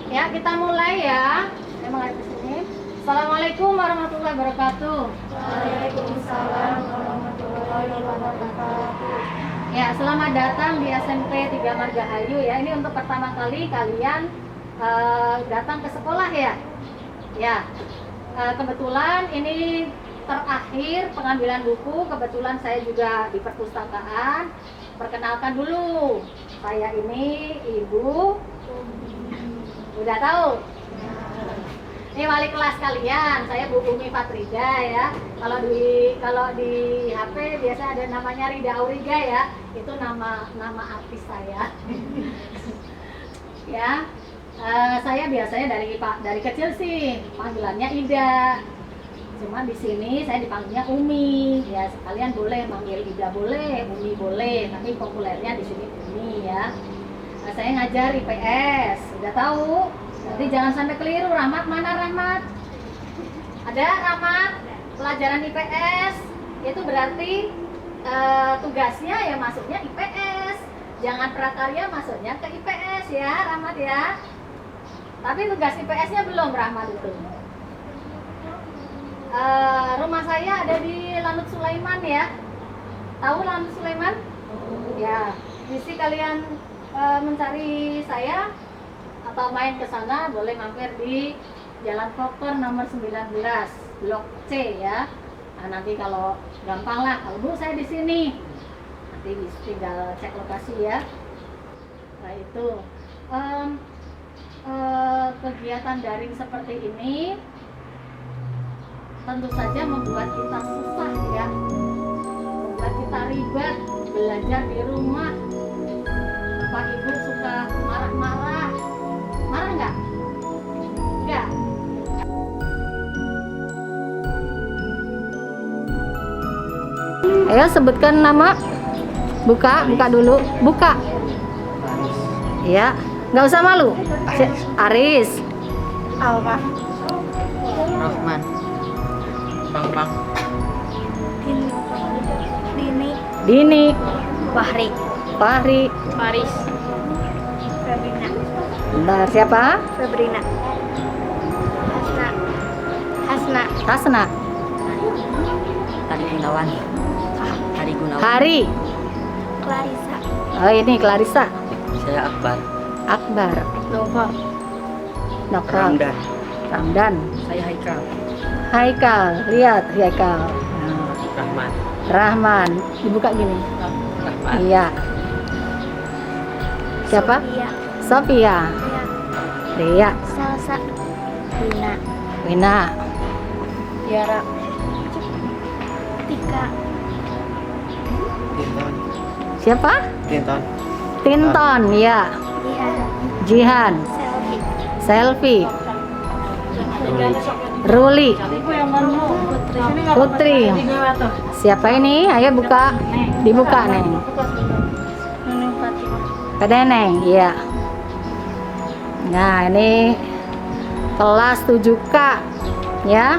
Ya, kita mulai ya. Saya mulai di sini. Assalamualaikum warahmatullahi wabarakatuh. Waalaikumsalam warahmatullahi wabarakatuh. Ya, selamat datang di SMP 3 Margahayu ya. Ini untuk pertama kali kalian datang ke sekolah ya. Ya, kebetulan ini terakhir pengambilan buku. Kebetulan saya juga di perpustakaan. Perkenalkan dulu, saya ini Ibu. Udah tahu? Ini wali kelas kalian, saya Bu Umi Fatrida ya. Kalau di HP biasa ada namanya Rida Auriga ya. Itu nama artis saya. Ya. Saya biasanya dari kecil sih panggilannya Ida. Cuma di sini saya dipanggilnya Umi. Ya, sekalian boleh manggil Ida boleh, Umi boleh, tapi populernya di sini Umi ya. Saya ngajar IPS, udah tahu. Jadi jangan sampai keliru. Rahmat mana Rahmat? Ada Rahmat? Pelajaran IPS itu berarti tugasnya ya masuknya IPS. Jangan prakarya masuknya ke IPS ya Rahmat ya. Tapi tugas IPS-nya belum Rahmat itu. Rumah saya ada di Lanut Sulaiman ya. Tahu Lanut Sulaiman? Ya, misi kalian mencari saya atau main ke sana boleh mampir di Jalan Proper nomor 19 Blok C ya. Nah, nanti kalau gampang lah, kalau Bu saya di sini. Nanti tinggal cek lokasi ya. Nah, itu kegiatan daring seperti ini tentu saja membuat kita susah ya. Membuat kita ribet belajar di rumah. Bapak Ibu suka marah-marah. Marah nggak? Nggak. Ayo sebutkan nama. Buka dulu. Buka. Ya, nggak usah malu. Aris. Alfa. Rahman. Bang. Dini. Fahri. Faris. Febrina. Bentar, siapa? Febrina. Hasna. Hari Gunawan. Hari. Clarissa. Oh, ini Clarissa. Saya Akbar. Nova. Nokol. Ramdan. Saya Haikal. Lihat Haikal. Rahman. Rahman. Dibuka gini. Rahman. Iya. Siapa? Sophia. Ria. Salsa. Wina. Tiara. Tika. Siapa? Tinton. Ya. Jihan. Selfie. Selfie. Ruli. Putri. Siapa ini? Ayo buka. Dibuka Neng. Nunung Fatima. Kedeneng. Iya. Nah, ini kelas 7K ya.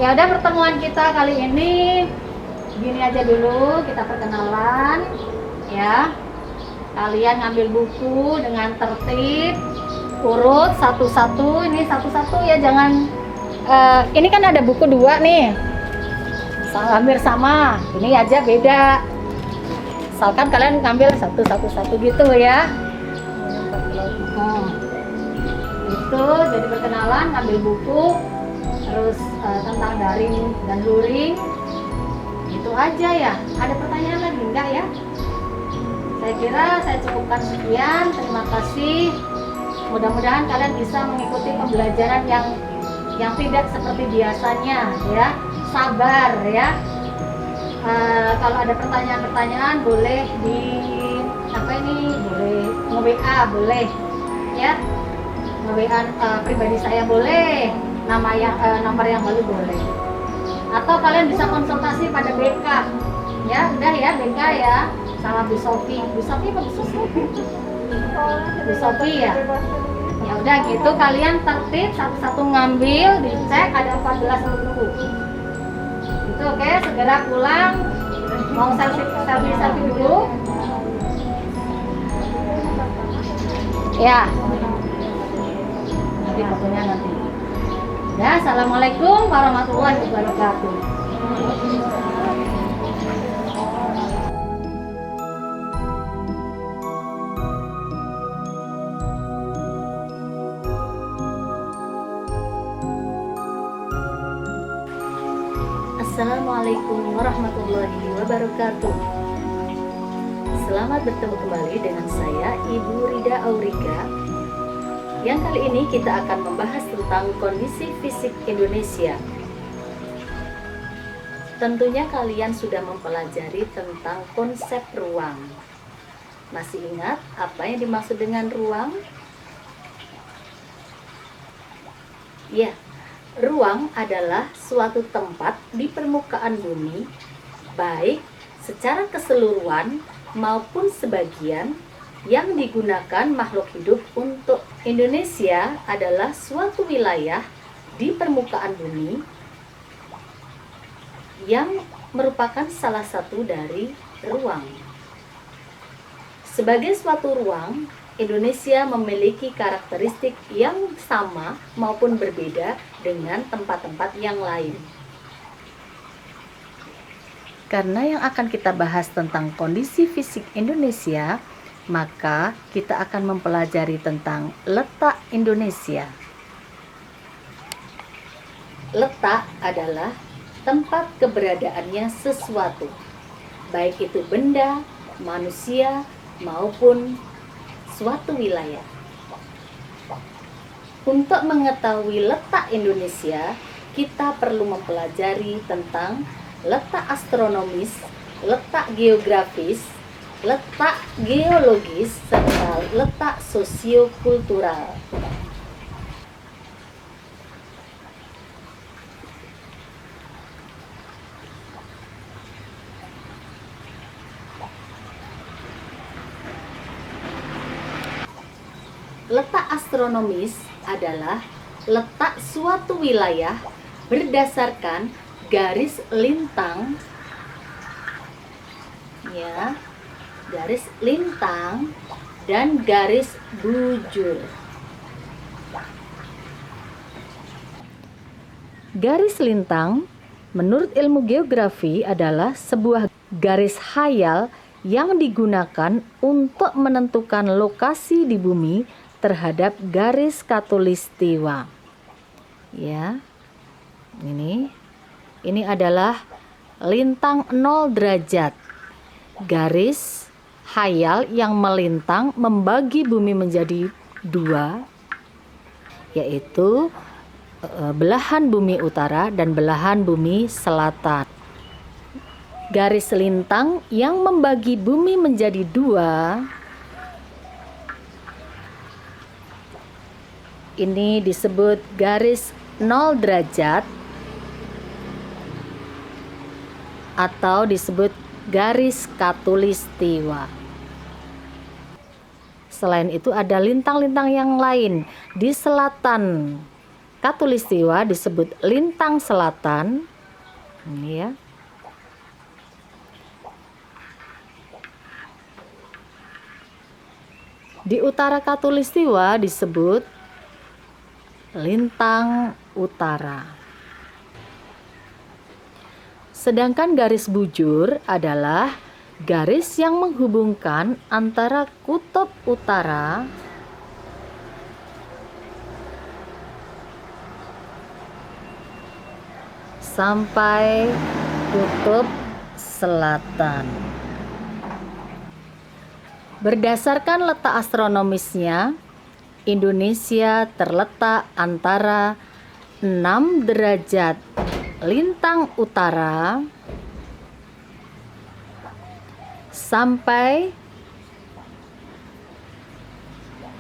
Ya udah, pertemuan kita kali ini gini aja dulu, kita perkenalan ya. Kalian ngambil buku dengan tertib, urut satu-satu. Ini satu-satu ya, jangan ini kan ada buku 2 nih. Hampir sama, ini aja beda. Misalkan kalian ngambil satu-satu gitu ya. Itu jadi perkenalan, ngambil buku, terus tentang daring dan luring. Itu aja ya. Ada pertanyaan lagi enggak ya? Saya kira saya cukupkan sekian. Terima kasih. Mudah-mudahan kalian bisa mengikuti pembelajaran yang tidak seperti biasanya ya. Sabar ya. Kalau ada pertanyaan-pertanyaan boleh di boleh nge-WA boleh ya. Nge-WA pribadi saya boleh. Nomor yang baru boleh. Atau kalian bisa konsultasi pada BK. Ya, udah ya BK ya. Sama Bu Sofi. Bu Sofi apa Bu Sofi? Bu Sofi ya. Ya udah gitu, kalian tertib satu-satu ngambil, dicek ada 14 buku. Itu oke, segera pulang. Mau selfie dulu. Ya. Nanti fotonya nanti. Ya, assalamualaikum warahmatullahi wabarakatuh. Assalamualaikum warahmatullahi wabarakatuh. Selamat bertemu kembali dengan saya Ibu Rida Aurika. Yang kali ini kita akan membahas tentang kondisi fisik Indonesia. Tentunya kalian sudah mempelajari tentang konsep ruang. Masih ingat apa yang dimaksud dengan ruang? Ya, ruang adalah suatu tempat di permukaan bumi, baik secara keseluruhan maupun sebagian, yang digunakan makhluk hidup. Untuk Indonesia adalah suatu wilayah di permukaan bumi yang merupakan salah satu dari ruang. Sebagai suatu ruang, Indonesia memiliki karakteristik yang sama maupun berbeda dengan tempat-tempat yang lain. Karena yang akan kita bahas tentang kondisi fisik Indonesia, maka kita akan mempelajari tentang letak Indonesia. Letak adalah tempat keberadaannya sesuatu, baik itu benda, manusia, maupun suatu wilayah. Untuk mengetahui letak Indonesia, kita perlu mempelajari tentang letak astronomis, letak geografis, letak geologis, serta letak sosiokultural. Letak astronomis adalah letak suatu wilayah berdasarkan garis lintang, ya, garis lintang dan garis bujur. Garis lintang menurut ilmu geografi adalah sebuah garis khayal yang digunakan untuk menentukan lokasi di bumi terhadap garis khatulistiwa. Ya. Ini adalah lintang 0 derajat. Garis khayal yang melintang membagi bumi menjadi dua, yaitu belahan bumi utara dan belahan bumi selatan. Garis lintang yang membagi bumi menjadi dua ini disebut garis 0 derajat atau disebut garis khatulistiwa. Selain itu ada lintang-lintang yang lain. Di selatan khatulistiwa disebut lintang selatan. Ini ya. Di utara khatulistiwa disebut lintang utara. Sedangkan garis bujur adalah garis yang menghubungkan antara kutub utara sampai kutub selatan. Berdasarkan letak astronomisnya, Indonesia terletak antara 6 derajat lintang utara sampai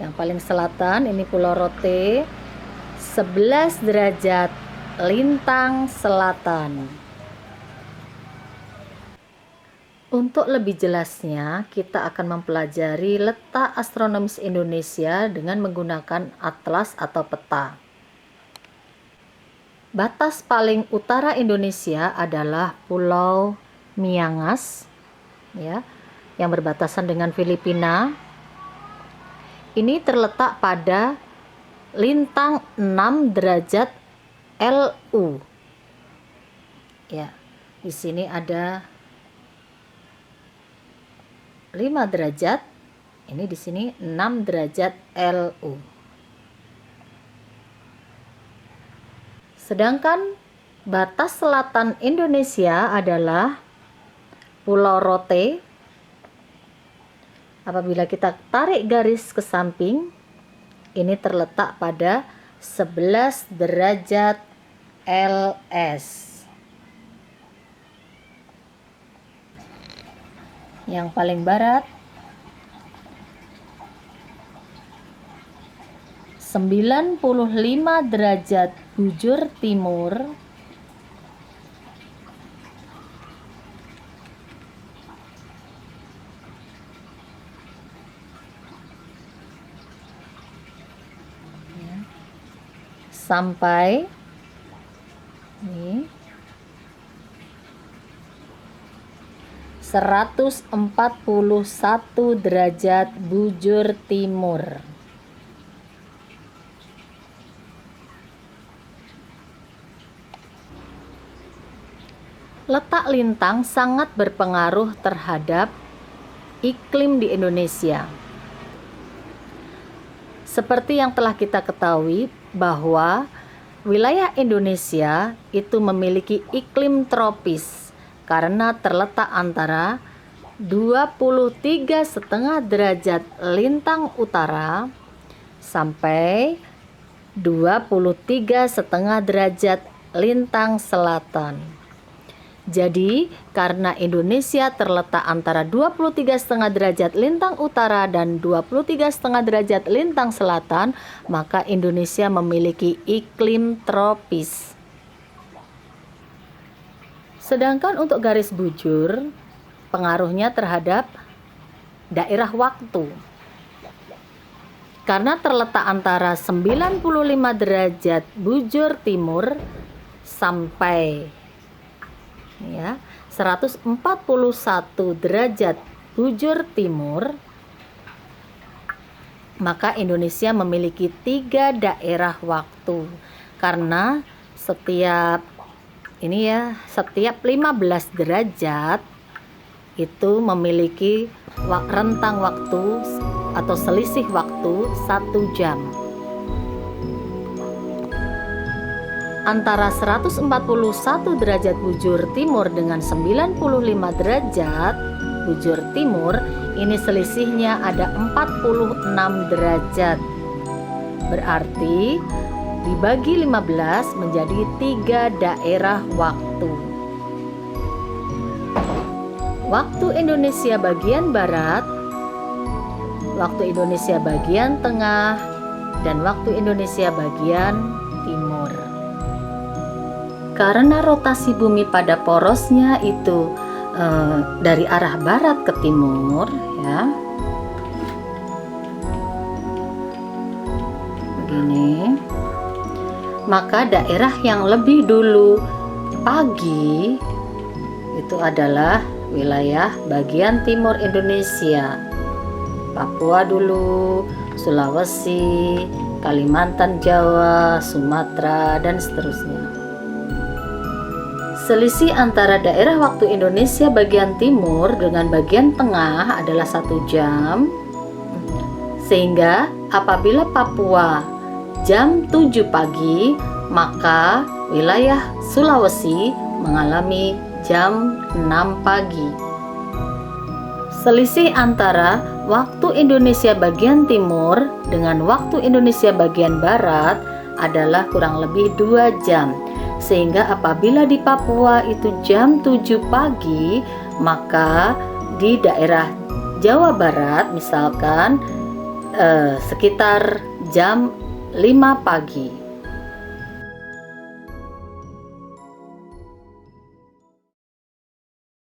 yang paling selatan, ini Pulau Rote, 11 derajat lintang selatan. Untuk lebih jelasnya, kita akan mempelajari letak astronomis Indonesia dengan menggunakan atlas atau peta. Batas paling utara Indonesia adalah Pulau Miangas, ya, yang berbatasan dengan Filipina. ini terletak pada lintang 6 derajat LU. Ya, di sini ada 5 derajat. Ini di sini 6 derajat LU. Sedangkan batas selatan Indonesia adalah Pulau Rote. Apabila kita tarik garis ke samping, ini terletak pada 11 derajat LS. Yang paling barat 95 derajat bujur timur. Sampai ini 141 derajat bujur timur. Letak lintang sangat berpengaruh terhadap iklim di Indonesia. Seperti yang telah kita ketahui bahwa wilayah Indonesia itu memiliki iklim tropis karena terletak antara 23,5 derajat lintang utara sampai 23,5 derajat lintang selatan. Jadi, karena Indonesia terletak antara 23,5 derajat lintang utara dan 23,5 derajat lintang selatan, maka Indonesia memiliki iklim tropis. Sedangkan untuk garis bujur, pengaruhnya terhadap daerah waktu. Karena terletak antara 95 derajat bujur timur sampai 141 derajat bujur timur, maka Indonesia memiliki 3 daerah waktu. Karena setiap 15 derajat itu memiliki rentang waktu atau selisih waktu 1 jam. Antara 141 derajat bujur timur dengan 95 derajat bujur timur, ini selisihnya ada 46 derajat. Berarti dibagi 15 menjadi 3 daerah waktu. Waktu Indonesia bagian barat, waktu Indonesia bagian tengah, dan waktu Indonesia bagian timur. Karena rotasi bumi pada porosnya itu dari arah barat ke timur, ya. Begini. Maka daerah yang lebih dulu pagi itu adalah wilayah bagian timur Indonesia. Papua dulu, Sulawesi, Kalimantan, Jawa, Sumatera, dan seterusnya. Selisih antara daerah waktu Indonesia bagian timur dengan bagian tengah adalah 1 jam. Sehingga apabila Papua jam 7 pagi, maka wilayah Sulawesi mengalami jam 6 pagi. Selisih antara waktu Indonesia bagian timur dengan waktu Indonesia bagian barat adalah kurang lebih 2 jam. Sehingga apabila di Papua itu jam 7 pagi, maka di daerah Jawa Barat misalkan sekitar jam 5 pagi.